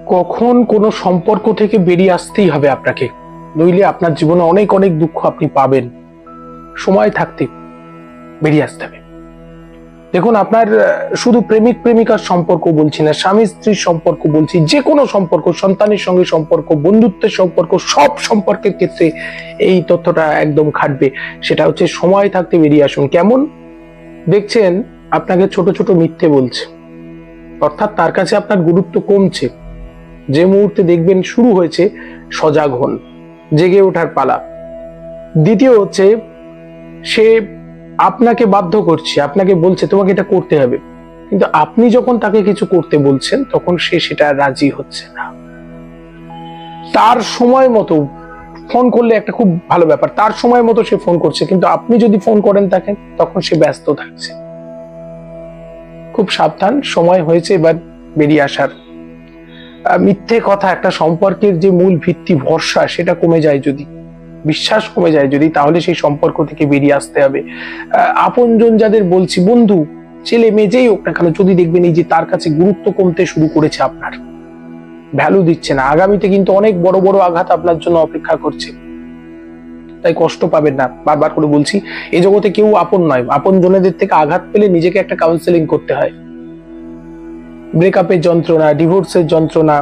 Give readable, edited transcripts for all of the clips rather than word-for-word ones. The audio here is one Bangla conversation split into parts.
কখন কোনো সম্পর্ক থেকে বেরিয়ে আসতেই হবে আপনাকে, নইলে আপনার জীবনে অনেক অনেক দুঃখ আপনি পাবেন। সময় থাকতে বেরিয়ে আসতে হবে। দেখুন, আপনার শুধু প্রেমিক প্রেমিকার সম্পর্ক বলছি না, স্বামী স্ত্রীর সম্পর্ক বলছি, যে কোনো সম্পর্ক, সন্তানের সঙ্গে সম্পর্ক, বন্ধুত্বের সম্পর্ক, সব সম্পর্কের ক্ষেত্রে এই তথ্যটা একদম খাটবে। সেটা হচ্ছে সময় থাকতে বেরিয়ে আসুন। কেমন? দেখছেন আপনাকে ছোট ছোট মিথ্যে বলছে, অর্থাৎ তার কাছে আপনার গুরুত্ব কমছে। যে মুহূর্তে দেখবেন শুরু হয়েছে, সজাগ হন, জেগে ওঠার পালা। দ্বিতীয় হচ্ছে, সে আপনাকে বাধ্য করছে, আপনাকে বলছে তোমাকে এটা করতে হবে, কিন্তু আপনি যখন তাকে কিছু করতে বলছেন তখন সে সেটা রাজি হচ্ছে না। তার সময় মতো ফোন করলে একটা খুব ভালো ব্যাপার, তার সময় মতো সে ফোন করছে, কিন্তু আপনি যদি ফোন করেন তাকে তখন সে ব্যস্ত থাকছে। খুব সাবধান, সময় হয়েছে এবার বেরিয়ে আসার। মিথ্যে কথা একটা সম্পর্কের যে মূল ভিত্তি, ভরসা, সেটা কমে যায় যদি, বিশ্বাস কমে যায় যদি, তাহলে সেই সম্পর্ক থেকে বেরিয়ে আসতে হবে। আপনজন যাদের বলছি, বন্ধু, ছেলে মেয়ে যেই হোক না কেন, যদি দেখবেন এই যে তার কাছে গুরুত্ব কমতে শুরু করেছে, আপনার ভ্যালু দিচ্ছে না, আগামীতে কিন্তু অনেক বড় বড় আঘাত আপনার জন্য অপেক্ষা করছে। তাই কষ্ট পাবেন না, বারবার করে বলছি, এই জগতে কেউ আপন নয়। আপন জনেদের থেকে আঘাত পেলে নিজেকে একটা কাউন্সেলিং করতে হয়। ব্রেকআপের যন্ত্রণা, ডিভোর্সের যন্ত্রণা,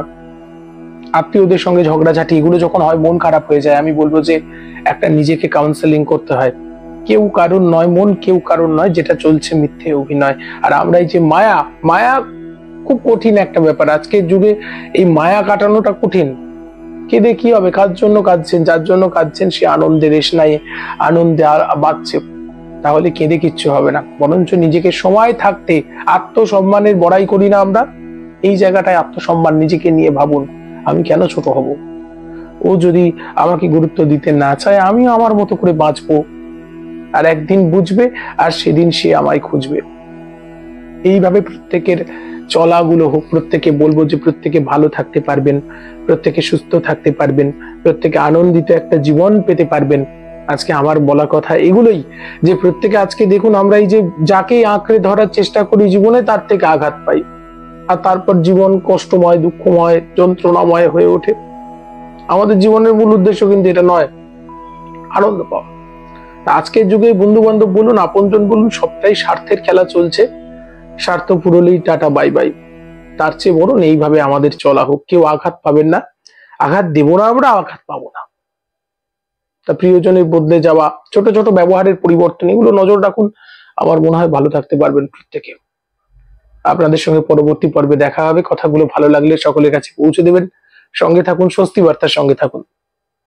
আত্মীয়দের সঙ্গে ঝগড়াঝাটি, এগুলো যখন হয় মন খারাপ হয়ে যায়, আমি বলবো যে একটা নিজেকে কাউন্সেলিং করতে হয়। কেউ কারণ নয়, মন কেউ কারণ নয়, যেটা চলছে মিথ্যে অভিনয়। আর আমরা এই যে মায়া, মায়া খুব কঠিন একটা ব্যাপার আজকের যুগে। এই মায়া কাটানোটা কঠিন। কেঁদে কি হবে? কার জন্য কাঁদছেন? যার জন্য কাঁদছেন সে আনন্দে রেশ নাই, আনন্দে বাঁচছে, তাহলে কেঁদে কিচ্ছু হবে না। বরঞ্চ নিজেকে সময় থাকতে আত্মসম্মানের বড়াই করি না আমরা? এই জায়গাটায় আত্মসম্মান, নিজেকে নিয়ে ভাবুন, আমি কেন ছোট হব? ও যদি আমাকে গুরুত্ব দিতে না চায়, আমিও আমার মতো করে বাঁচবো, আর একদিন বুঝবে, আর সেদিন সে আমায় খুঁজবে। এইভাবে প্রত্যেকের চলাগুলো হোক। প্রত্যেকে বলবো যে প্রত্যেকে ভালো থাকতে পারবেন, প্রত্যেকে সুস্থ থাকতে পারবেন, প্রত্যেকে আনন্দিত একটা জীবন পেতে পারবেন। আজকে আমার বলা কথা এগুলোই, যে প্রত্যেকে আজকে দেখুন, আমরা এই যে যাকে আঁকড়ে ধরার চেষ্টা করি জীবনে, তার থেকে আঘাত পাই, আর তারপর জীবন কষ্টময়, দুঃখময়, যন্ত্রণাময় হয়ে ওঠে। আমাদের জীবনের মূল উদ্দেশ্য কিন্তু এটা নয়, আনন্দ পাওয়া। আজকের যুগে বন্ধু বান্ধব বলুন, আপনজন বলুন, সবটাই স্বার্থের খেলা চলছে। স্বার্থ পুরোলেই টাটা বাই বাই। তার চেয়ে বরং এইভাবে আমাদের চলা হোক। কেউ আঘাত পাবেন না, আঘাত দেব না, আমরা আঘাত পাবো না। তা প্রিয়জনের বদলে যাওয়া, ছোট ছোট ব্যবহারের পরিবর্তন, এগুলো নজর রাখুন। আমার মনে হয় ভালো থাকতে পারবেন প্রত্যেকে। আপনাদের সঙ্গে পরবর্তী পর্বে দেখা হবে। কথাগুলো ভালো লাগলে সকলের কাছে পৌঁছে দেবেন। সঙ্গে থাকুন, স্বস্তি বার্তার সঙ্গে থাকুন।